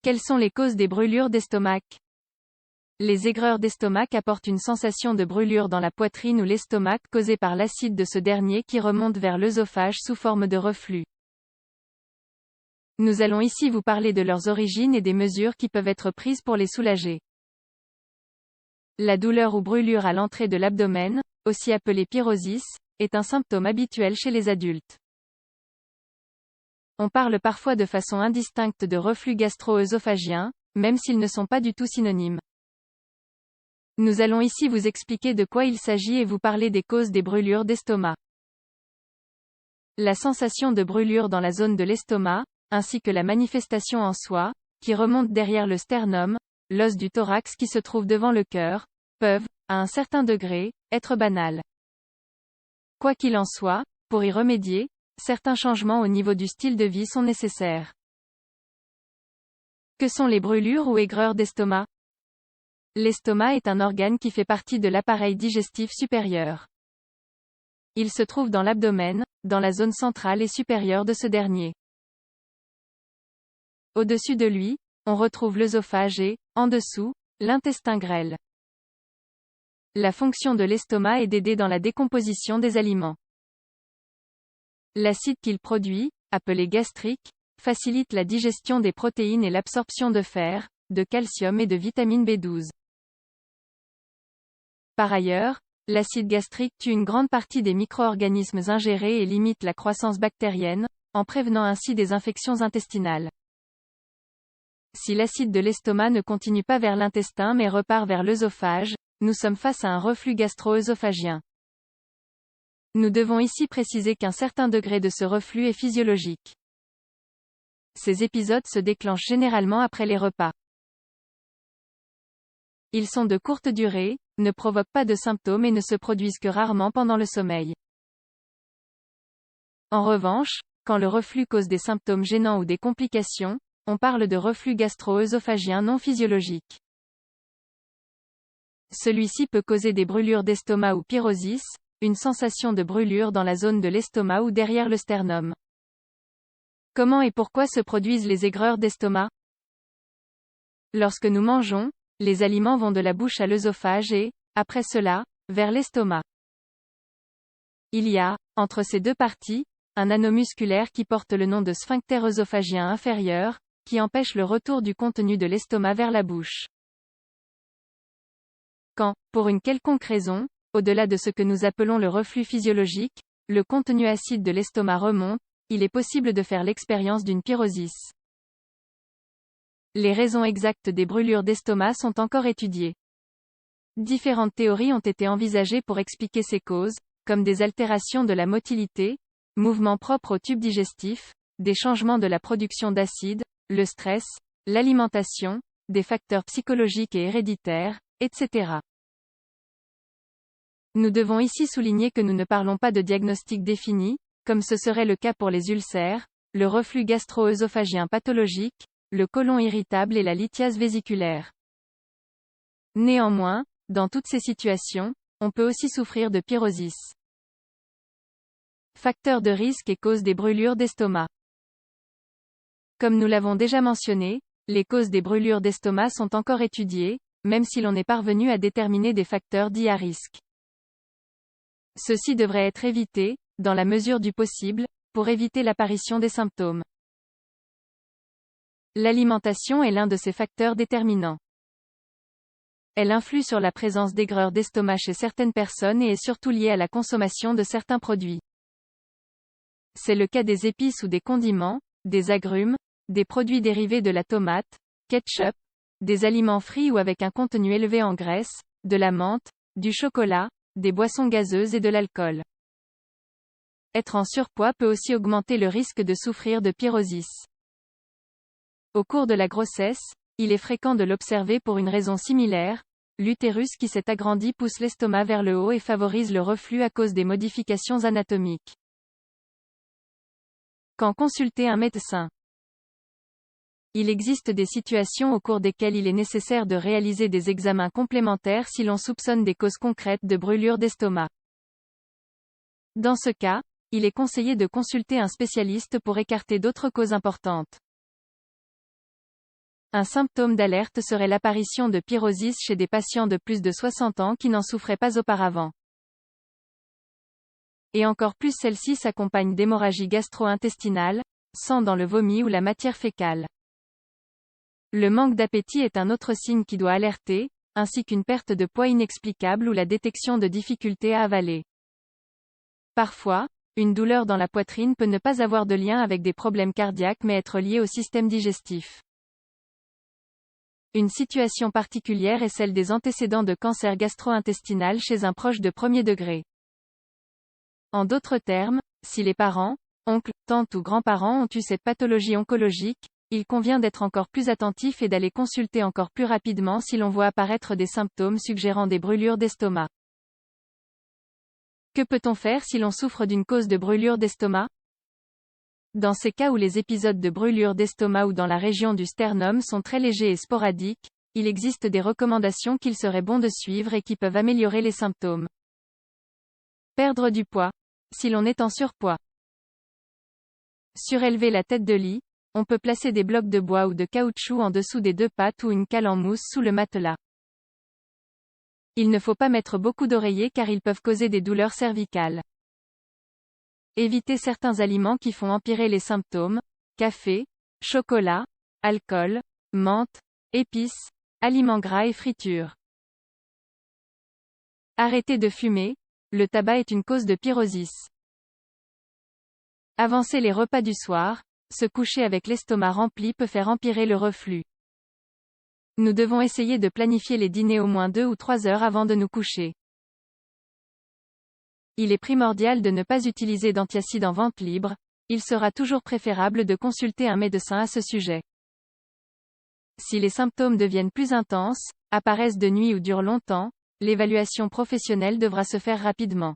Quelles sont les causes des brûlures d'estomac? Les aigreurs d'estomac apportent une sensation de brûlure dans la poitrine ou l'estomac causée par l'acide de ce dernier qui remonte vers l'œsophage sous forme de reflux. Nous allons ici vous parler de leurs origines et des mesures qui peuvent être prises pour les soulager. La douleur ou brûlure à l'entrée de l'abdomen, aussi appelée pyrosis, est un symptôme habituel chez les adultes. On parle parfois de façon indistincte de reflux gastro-œsophagien, même s'ils ne sont pas du tout synonymes. Nous allons ici vous expliquer de quoi il s'agit et vous parler des causes des brûlures d'estomac. La sensation de brûlure dans la zone de l'estomac, ainsi que la manifestation en soi, qui remonte derrière le sternum, l'os du thorax qui se trouve devant le cœur, peuvent, à un certain degré, être banales. Quoi qu'il en soit, pour y remédier, certains changements au niveau du style de vie sont nécessaires. Que sont les brûlures ou aigreurs d'estomac? L'estomac est un organe qui fait partie de l'appareil digestif supérieur. Il se trouve dans l'abdomen, dans la zone centrale et supérieure de ce dernier. Au-dessus de lui, on retrouve l'œsophage et, en dessous, l'intestin grêle. La fonction de l'estomac est d'aider dans la décomposition des aliments. L'acide qu'il produit, appelé gastrique, facilite la digestion des protéines et l'absorption de fer, de calcium et de vitamine B12. Par ailleurs, l'acide gastrique tue une grande partie des micro-organismes ingérés et limite la croissance bactérienne, en prévenant ainsi des infections intestinales. Si l'acide de l'estomac ne continue pas vers l'intestin mais repart vers l'œsophage, nous sommes face à un reflux gastro-œsophagien. Nous devons ici préciser qu'un certain degré de ce reflux est physiologique. Ces épisodes se déclenchent généralement après les repas. Ils sont de courte durée, ne provoquent pas de symptômes et ne se produisent que rarement pendant le sommeil. En revanche, quand le reflux cause des symptômes gênants ou des complications, on parle de reflux gastro-œsophagien non physiologique. Celui-ci peut causer des brûlures d'estomac ou pyrosis, une sensation de brûlure dans la zone de l'estomac ou derrière le sternum. Comment et pourquoi se produisent les aigreurs d'estomac? Lorsque nous mangeons, les aliments vont de la bouche à l'œsophage et, après cela, vers l'estomac. Il y a, entre ces deux parties, un anneau musculaire qui porte le nom de sphincter œsophagien inférieur, qui empêche le retour du contenu de l'estomac vers la bouche. Quand, pour une quelconque raison, au-delà de ce que nous appelons le reflux physiologique, le contenu acide de l'estomac remonte, il est possible de faire l'expérience d'une pyrosis. Les raisons exactes des brûlures d'estomac sont encore étudiées. Différentes théories ont été envisagées pour expliquer ces causes, comme des altérations de la motilité, mouvements propres au tube digestif, des changements de la production d'acide, le stress, l'alimentation, des facteurs psychologiques et héréditaires, etc. Nous devons ici souligner que nous ne parlons pas de diagnostic défini, comme ce serait le cas pour les ulcères, le reflux gastro-œsophagien pathologique, le côlon irritable et la lithiase vésiculaire. Néanmoins, dans toutes ces situations, on peut aussi souffrir de pyrosis. Facteurs de risque et causes des brûlures d'estomac. Comme nous l'avons déjà mentionné, les causes des brûlures d'estomac sont encore étudiées, même si l'on est parvenu à déterminer des facteurs dits à risque. Ceux-ci devraient être évités, dans la mesure du possible, pour éviter l'apparition des symptômes. L'alimentation est l'un de ces facteurs déterminants. Elle influe sur la présence d'aigreurs d'estomac chez certaines personnes et est surtout liée à la consommation de certains produits. C'est le cas des épices ou des condiments, des agrumes, des produits dérivés de la tomate, ketchup, des aliments frits ou avec un contenu élevé en graisse, de la menthe, du chocolat, des boissons gazeuses et de l'alcool. Être en surpoids peut aussi augmenter le risque de souffrir de pyrosis. Au cours de la grossesse, il est fréquent de l'observer pour une raison similaire, l'utérus qui s'est agrandi pousse l'estomac vers le haut et favorise le reflux à cause des modifications anatomiques. Quand consulter un médecin? Il existe des situations au cours desquelles il est nécessaire de réaliser des examens complémentaires si l'on soupçonne des causes concrètes de brûlure d'estomac. Dans ce cas, il est conseillé de consulter un spécialiste pour écarter d'autres causes importantes. Un symptôme d'alerte serait l'apparition de pyrosis chez des patients de plus de 60 ans qui n'en souffraient pas auparavant. Et encore plus celle-ci s'accompagne d'hémorragie gastro-intestinale, sang dans le vomi ou la matière fécale. Le manque d'appétit est un autre signe qui doit alerter, ainsi qu'une perte de poids inexplicable ou la détection de difficultés à avaler. Parfois, une douleur dans la poitrine peut ne pas avoir de lien avec des problèmes cardiaques mais être liée au système digestif. Une situation particulière est celle des antécédents de cancer gastro-intestinal chez un proche de premier degré. En d'autres termes, si les parents, oncles, tantes ou grands-parents ont eu cette pathologie oncologique, il convient d'être encore plus attentif et d'aller consulter encore plus rapidement si l'on voit apparaître des symptômes suggérant des brûlures d'estomac. Que peut-on faire si l'on souffre d'une cause de brûlure d'estomac? Dans ces cas où les épisodes de brûlure d'estomac ou dans la région du sternum sont très légers et sporadiques, il existe des recommandations qu'il serait bon de suivre et qui peuvent améliorer les symptômes. Perdre du poids. Si l'on est en surpoids. Surélever la tête de lit. On peut placer des blocs de bois ou de caoutchouc en dessous des deux pattes ou une cale en mousse sous le matelas. Il ne faut pas mettre beaucoup d'oreillers car ils peuvent causer des douleurs cervicales. Éviter certains aliments qui font empirer les symptômes, café, chocolat, alcool, menthe, épices, aliments gras et fritures. Arrêter de fumer. Le tabac est une cause de pyrosis. Avancer les repas du soir. Se coucher avec l'estomac rempli peut faire empirer le reflux. Nous devons essayer de planifier les dîners au moins 2 ou 3 heures avant de nous coucher. Il est primordial de ne pas utiliser d'antiacides en vente libre, il sera toujours préférable de consulter un médecin à ce sujet. Si les symptômes deviennent plus intenses, apparaissent de nuit ou durent longtemps, l'évaluation professionnelle devra se faire rapidement.